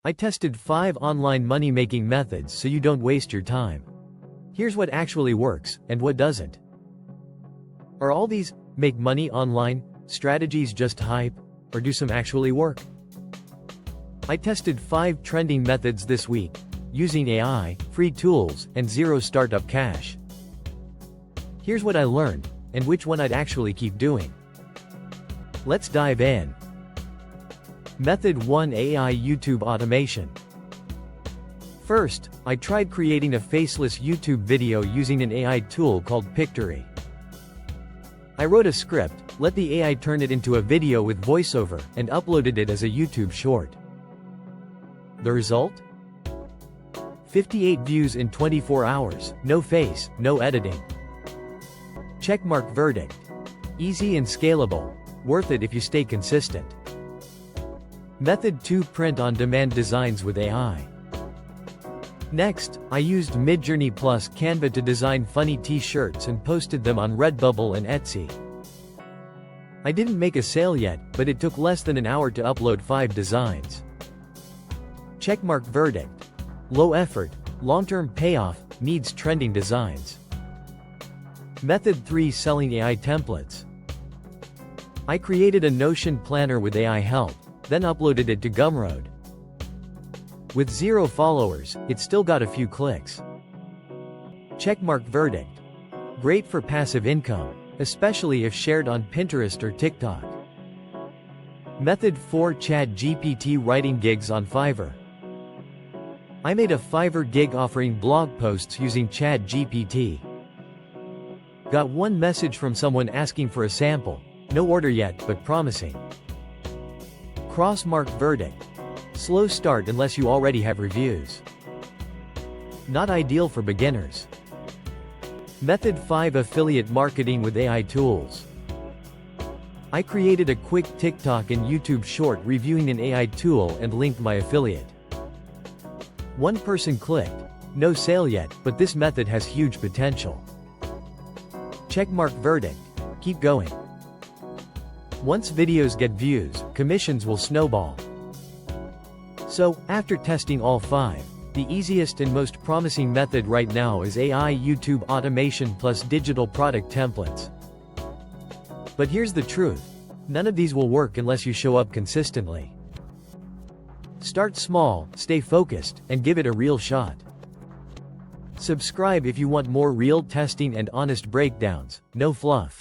I tested 5 online money-making methods so you don't waste your time. Here's what actually works, and what doesn't. Are all these make money online strategies just hype, or do some actually work? I tested 5 trending methods this week, using AI, free tools, and zero startup cash. Here's what I learned, and which one I'd actually keep doing. Let's dive in. Method 1: AI YouTube automation. First, I tried creating a faceless YouTube video using an AI tool called Pictory. I wrote a script, let the AI turn it into a video with voiceover, and uploaded it as a YouTube short. The result? 58 views in 24 hours, no face, no editing. Checkmark verdict. Easy and scalable. Worth it if you stay consistent. Method 2: print-on-demand designs with AI. Next, I used Midjourney plus Canva to design funny t-shirts and posted them on Redbubble and Etsy. I didn't make a sale yet, but it took less than an hour to upload 5 designs. Checkmark verdict. Low effort, long-term payoff, needs trending designs. Method 3: selling AI templates. I created a Notion planner with AI help, then uploaded it to Gumroad. With 0 followers, it still got a few clicks. Checkmark verdict. Great for passive income, especially if shared on Pinterest or TikTok. Method 4: ChatGPT writing gigs on Fiverr. I made a Fiverr gig offering blog posts using ChatGPT. Got one message from someone asking for a sample, no order yet, but promising. Crossmark verdict. Slow start unless you already have reviews. Not ideal for beginners. Method 5: affiliate marketing with AI tools. I created a quick TikTok and YouTube short reviewing an AI tool and linked my affiliate. One person clicked. No sale yet, but this method has huge potential. Checkmark verdict. Keep going. Once videos get views, commissions will snowball. So, after testing all 5, the easiest and most promising method right now is AI YouTube automation plus digital product templates. But here's the truth. None of these will work unless you show up consistently. Start small, stay focused, and give it a real shot. Subscribe if you want more real testing and honest breakdowns, no fluff.